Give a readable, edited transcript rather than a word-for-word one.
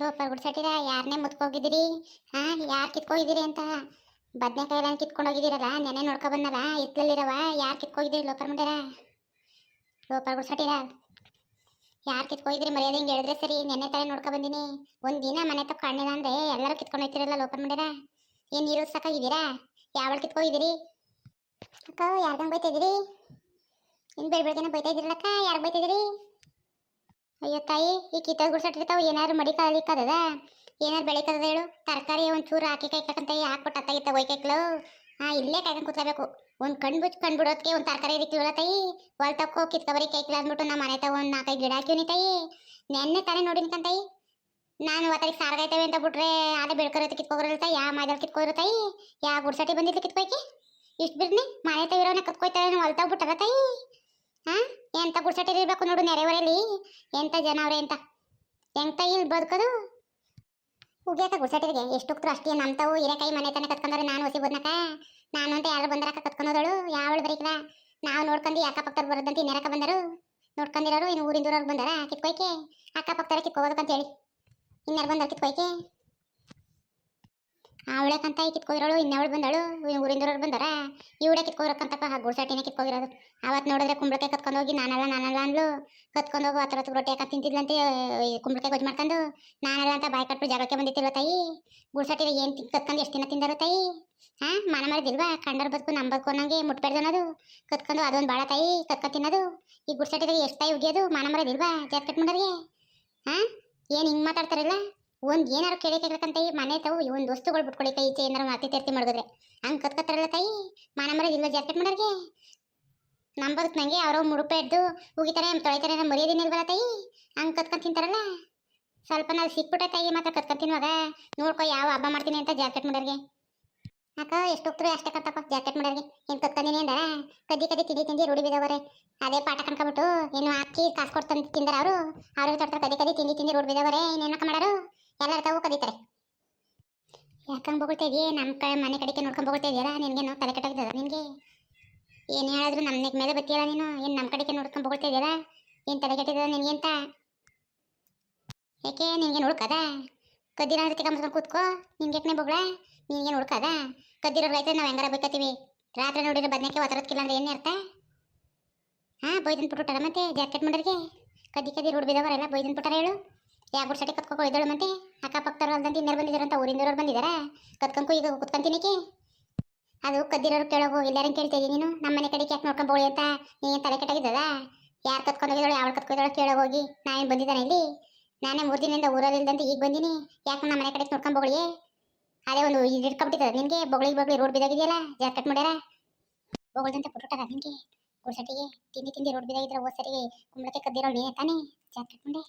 ಲೋಪ ಗುಡ್ಸಟ್ಟಿರ ಯಾರನ್ನೇ ಮುತ್ಕೋಗಿದ್ದೀರಿ? ಹಾ, ಯಾರು ಕಿತ್ಕೋಗಿದ್ದೀರಿ ಅಂತ ಬದ್ನೆಕಾಯಿ ಎಲ್ಲ ಕಿತ್ಕೊಂಡು ಹೋಗಿದ್ದೀರಲ್ಲ, ನೆನೆ ನೋಡ್ಕೊ ಬಂದಲ್ಲ, ಇತ್ಲಲ್ಲಿರವ ಯಾರು ಕಿತ್ಕೋಗಿದ್ದೀರಿ ಲೋಪರ್ ಮುಂಡಾರ? ಲೋಪರ್ ಗುಡ್ಸಟ್ಟಿರ ಯಾರು ಕಿತ್ಕೋಗಿದ್ರಿ? ಮರ್ಯಾದೆ ಹಿಂಗೆ ಹೇಳಿದ್ರೆ ಸರಿ. ನೆನ್ನೆ ತಲೆ ನೋಡ್ಕೊ ಬಂದಿನಿ. ಒಂದಿನ ಮನೆ ತಕ್ಕ ಕಾಣಿಲ್ಲ ಅಂದ್ರೆ ಎಲ್ಲರೂ ಕಿತ್ಕೊಂಡು ಹೋಗ್ತಿರಲ್ಲ ಲೋಪರ್ ಮುಂಡಾರ. ಏನು ನೀರು ಸಾಕಾಗಿದ್ದೀರಾ? ಯಾವಳು ಕಿತ್ಕೋಗಿದ್ದೀರಿ? ಅಕ್ಕ ಯಾರ್ಗಂಗೆ ಬೈತಾ ಇದ್ದೀರಿ? ಇನ್ನು ಬೆಳಗ್ಗೆನೆ ಬೈತಾ ಇದ್ದೀರಲ್ಲಕ್ಕ, ಯಾರು ಬೈತಾ ಇದ್ದೀರಿ? ಅಯ್ಯೋ ತಾಯಿ, ಈ ಕಿತ್ತೋದು ಗುಡ್ಸಟ್ಟಿರ್ತಾವ, ಏನಾದ್ರು ಮಡಿ ಕಾಲಿಕ್ಕದ, ಏನಾರು ಬೆಳಿಕದ ಹೇಳು. ತರಕಾರಿ ಒಂಚೂರು ಹಾಕಿ ಕಾಯ್ಕಂತ ಹಾಕ್ಬಿಟ್ಟು ಅತ್ತಾಗಿತ್ತ ಒಯ್ಕೈಕ್ಳು. ಇಲ್ಲೇ ಕಾಯ್ಕೊಂಡು ಕೂತ್ಕೋಬೇಕು. ಒಂದು ಕಣ್ ಬಿಡೋದಕ್ಕೆ ಒಂದು ತರಕಾರಿ ಇರಿಕ್ಕಿವಲ್ಲ ತಾಯಿ, ಹೊಲ್ ತಕ್ಕೋ ಕಿತ್ಕೊಬರಿ ಕೈಕ್ಲ ಅಂದ್ಬಿಟ್ಟು ನಮ್ಮ ಮನೆ ತಗೋ ಒಂದು 4-5 ಗಿಡ ಹಾಕಿವ್ನಿ ತಾಯಿ. ನೆನ್ನೆ ತಾನೇ ನೋಡಿನ್ಕಂತ ತಾಯಿ. ನಾನು ಒತ್ತಾಗಿ ಸಾರ್ಗಾಯ್ತವೆ ಅಂತ ಬಿಟ್ರೆ ಅದೇ ಬೆಳ್ಕರತ್ತೆ ಕಿತ್ಕೋಗಿರಲ್ಲ ತಾಯಿ. ಯಾ ಮಾದಲ್ಲಿ ಕಿತ್ಕೋಗಿರೋ ತಾಯಿ? ಯಾ ಗುಡ್ಸಟ್ಟಿ ಬಂದಿದ್ದು ಕಿತ್ಕೊಯ್ಕೆ? ಇಷ್ಟು ಬಿರ್ನಿ ಮನೆ ತಗಿರೋನ ಕತ್ಕೊಯ್ತಾರೆ ಹೊಲ್ ತಗ್ಬಿಟ್ಟಾರ ತಾಯಿ. ಎಂತ ಗುಡ್ಸಟ್ಟಿ ಇರಬೇಕು ನೋಡು ನೆರೆವರೆಯಲ್ಲಿ. ಎಂತ ಜನ ಅವ್ರೆ ಅಂತ ಹೆಂಗ್ ತಾಯಿ ಇಲ್ಲಿ ಬದುಕೋದು? ಉಗ್ಯಾಕ ಗುಡ್ಸಟ್ಟಿಗೆ ಎಷ್ಟು ಹೋಗ್ತರು ಅಷ್ಟೇ. ನಮ್ತಾವು ಹಿರೇಕಾಯಿ ಮನೆ ತಾನೆ ಕತ್ಕೊಂಡ್ರೆ ನಾನು ಹೊಸಿ ಬದ್ನಕ. ನಾನು ಅಂತ ಯಾರು ಬಂದರಕ ಕತ್ಕೊಂಡೋದಳು ಯಾವಳು ಬರೀಕಲ. ನಾವು ನೋಡ್ಕೊಂಡು ಅಕ್ಕಪಕ್ಕದವ್ರು ಬರೋದಂತ ಇನ್ನೇರಕ ಬಂದರು. ನೋಡ್ಕೊಂಡಿರೋರು ಇನ್ನು ಊರಿಂದೂರವ್ರು ಬಂದಾರ ಕಿತ್ಕೊಯ್ಕೆ. ಅಕ್ಕಪಕ್ಕದವ್ರೆ ಕಿತ್ಕೋಬೇಕಂತ ಹೇಳಿ ಇನ್ಯಾರು ಬಂದಾರ ಕಿತ್ಕೊಯ್ಕೆ? ಅವಳಕ್ಕಂತ ಕಿತ್ಕೋಗಿರೋಳು, ಇನ್ನವಳು ಬಂದಳು, ಊರಿಂದೂರವ್ರು ಬಂದಾರ. ಇವಳೆ ಕಿತ್ಕೋರಕ್ಕಂತಕ್ಕ ಗುಡ್ಸಟ್ಟಿನೇ ಕಿತ್ಕೋಗಿರೋದು. ಅವತ್ತು ನೋಡಿದ್ರೆ ಕುಂಬಳಕಾಯಿ ಕತ್ಕೊಂಡೋಗಿ ನಾನಲ್ಲ ಅಂದ್ಲು. ಕತ್ಕೊಂಡೋಗು ಹತ್ರ ರೊಟ್ಟಿ ಹಾಕಿ ತಿಂತಿದ್ಲಂತೆ, ಕುಂಬಳಕಾಯಿ ಗೊಜ್ಜು ಮಾಡ್ಕೊಂಡು. ನಾನಲ್ಲ ಅಂತ ಬಾಯಿ ಕಟ್ಟು ಜಗಳಕ್ಕೆ ಬಂದಿತ್ತಿಲ್ವ ತಾಯಿ? ಗುಡ್ಸಟ್ಟಿಗೆ ಏನು ಕತ್ಕೊಂಡು ಎಷ್ಟು ದಿನ ತಿಂದಾರೋ ತಾಯಿ? ಮನ ಮರದಿಲ್ವಾ? ಕಂಡರ್ ಬದುಕು ನಮ್ಮ ಬದುಕು ಅನ್ನಂಗೆ ಮುಟ್ಬೇಡ್ದು ಅನ್ನೋದು. ಕತ್ಕೊಂಡು ಅದೊಂದು ಭಾಳ ತಾಯಿ ಕತ್ಕೊಂಡು ತಿನ್ನೋದು. ಈ ಗುಡ್ಸಟ್ಟಿಗೆ ಎಷ್ಟು ತಾಯಿ ಉಗಿಯೋದು? ಮನ ಮರದಿಲ್ವಾ ಜಾಕೆಟ್ ಮುಂಡರಿಗೆ? ಏನು ಹಿಂಗೆ ಮಾತಾಡ್ತಾರಲ್ಲ? ಒಂದು ಏನಾರು ಕೇಳಬೇಕಂತ ಈ ಮನೆ ತಾವು ಒಂದು ವಸ್ತುಗಳು ಬಿಟ್ಕೊಳ್ಳಿ ಕೈ ಈಚೆ ಏನಾರು ಮಾತಿ ತರ್ತಿ ಮಾಡಿದ್ರೆ ಹಂಗೆ ಕತ್ಕತ್ತಾರಲ್ಲ ತಾಯಿ. ಮನ ಮರದ ಇಲ್ವ ಜಾಕೆಟ್ ಮಾಡೋರಿಗೆ? ನಂಬದಕ್ಕೆ ನನಗೆ ಅವರೋ ಮುಡುಪೆ ಎದ್ದು ಉಗಿತಾರೆ ತೊಳಿತಾರೆ ಮರ್ಯಾದಿನಿಲ್ವಲ್ಲ ತಾಯಿ? ಹಂಗೆ ಕತ್ಕೊಂಡು ತಿಂತಾರಲ್ಲ. ಸ್ವಲ್ಪ ನಾವು ಸಿಕ್ಬಿಟ್ಟೆ ತಾಯಿ ಮಾತ್ರ ಕತ್ಕೊಂಡು ತಿನ್ನುವಾಗ ನೋಡ್ಕೊ ಯಾವ ಹಬ್ಬ ಮಾಡ್ತೀನಿ ಅಂತ ಜಾಕೆಟ್ ಮಾಡೋರಿಗೆ. ಅಕ್ಕ ಎಷ್ಟು ಹೋಗ್ತಾರೆ ಅಷ್ಟೇ ಕತ್ತಪ್ಪ ಜಾಕೆಟ್ ಮಾಡೋರಿಗೆ. ಏನು ಕತ್ಕೊಂಡಿನಿ ಅಂದ ಕದ್ದಿ ತಿಂಡಿ ರೂಢಿ ಬಿದ್ದವರೆ. ಅದೇ ಪಾಠ ಕಣ್ಕೊಬಿಟ್ಟು ಏನು ಹಾಕಿ ಕಾಸು ಕೊಡ್ತಂದು ತಿಂದಾರ ಅವರು. ಅವ್ರಿಗೆ ತೊಡ್ತಾರೆ ಕದ್ದಿ ತಿಂಡಿ ರೂಢಿ ಬಿದ್ದವರೆ. ಇನ್ನೇನಕ್ಕ ಮಾಡೋರು? ಎಲ್ಲರ ತಾವು ಕದೀತಾರೆ. ಯಾಕಂಗೆ ಬೊಗಳ್ತಾ ಇದೆಯೇ? ನಮ್ಮ ಮನೆ ಕಡೆಗೆ ನೋಡ್ಕೊಂಡು ಬೊಗಳ್ತಾ ಇದೆಯಲ್ಲ, ನಿನಗೇನು ತಲೆ ಕೆಟ್ಟಾಗಿದ್ದದ ನಿನಗೆ? ಏನು ಹೇಳಿದ್ರು ನಮ್ಮ ಮೇಲೆ ಬತ್ತಿಯಲ್ಲ ನೀನು. ಏನು ನಮ್ಮ ಕಡೆಗೆ ನೋಡ್ಕೊಂಡು ಬೊಗಳ್ತಾ ಇದೆಯಲ್ಲ? ಏನು ತಲೆ ಕೆಟ್ಟಿದ್ದದ ನಿನಗೆ ಅಂತ? ಯಾಕೆ ನಿನಗೇನು ಹುಡುಕದ? ಕದ್ದಿರ ಅಂದ್ರೆ ತಿಳ್ಕೊಂಬಸ್ಕೊಂಡು ಕೂತ್ಕೋ. ನಿನ್ಗೆಕ್ನೆ ಬೊಗಳ? ನಿನಗೇನು ಹುಡುಕದ? ಕದ್ದಿರೋರು ರೈತರು ನಾವು ಹೆಂಗಾರ ಬೈಕತ್ತೀವಿ. ರಾತ್ರಿ ನೋಡಿದ್ರೆ ಬದನೆಕ್ಕೆ ಒತ್ತರಕ್ಕಿಲ್ಲ ಅಂದ್ರೆ ಏನು ಅರ್ಥ? ಬೈದನ್ ಬಿಟ್ಬಿಟ್ಟಾರ ಮತ್ತೆ ಜಾಕೆಟ್ ಮಾಡೋರಿಗೆ. ಕದ್ದಿ ರೂಢಿ ಬಿದ್ದವರೆಲ್ಲ ಬೈದನ್ ಬಿಟ್ಟಾರ ಹೇಳು. ಯಾವ ಗುಡ್ಸಟ್ಟಿ ಕತ್ಕೊಂಡು ಇದ್ದಳು ಮತ್ತೆ ಅಕ್ಕಪಕ್ಕದವ್ರು ಅಲ್ದಂತ ಇನ್ನೇರು ಬಂದಿದ್ದಾರಂತ ಊರಿಂದವ್ರು ಬಂದಿದ್ದಾರ ಕತ್ಕೊಂಡ್ಕೊ ಈಗ ಕುತ್ಕೊಂತಿನಿಕೆ. ಅದು ಕದ್ದಿರೋರು ಕೇಳೋಗು ಎಲ್ಲಾರನ್ನು ಕೇಳ್ತಾ ಇದ್ದೀನಿ ನೀನು. ನಮ್ಮ ಮನೆ ಕಡೆಗೆ ಯಾಕೆ ನೋಡ್ಕೊಂಡು ಬೋಳಿ ಅಂತ ನೀನು ತಲೆ ಕೆಟ್ಟಾಗಿದ್ದದ? ಯಾರು ಕತ್ಕೊಂಡೋಗಿದ್ದಾಳು ಯಾವಳು ಕತ್ಕೊಂಡಿದ್ದಾಳು ಕೇಳೋಗೋಗಿ. ನಾನೇನು ಬಂದಿದ್ದಾನೆ ಇಲ್ಲಿ? ನಾನೇ 3 ದಿನದಿಂದ ಊರಲ್ಲಿ ಇಲ್ದಂತ ಈಗ ಬಂದೀನಿ. ಯಾಕೆ ನಮ್ಮ ಮನೆ ಕಡೆಗೆ ನೋಡ್ಕೊಂಡು ಬೋಳಿ? ಅದೇ ಒಂದು ಇದು ಇಟ್ಕೊಂಬಿಟ್ಟಿದ್ದದ ನಿನಗೆ. ಬೊಗಳಿ ರೋಡ್ ಬಿದ್ದಾಗಿದೆಯಲ್ಲ ಜಾಕೆಟ್ ಮಾಡ್ಯಾರ ಬೊಗಳ್ದಂತೆ ಬಿಟ್ಬಿಟ್ಟಾರ ನಿನಗೆ. ಗುಡ್ಸಟ್ಟಿಗೆ ತಿಂಡಿ ರೋಡ್ ಬಿದ್ದಾಗಿದ್ರೆ ಹೋದ್ ಸರಿ ಕುಂಬಳಕ್ಕೆ ಕದ್ದಿರೋಳು ನೀನೇ ತಾನೇ ಜಾಕೆಟ್ ಮುಂಡೆ?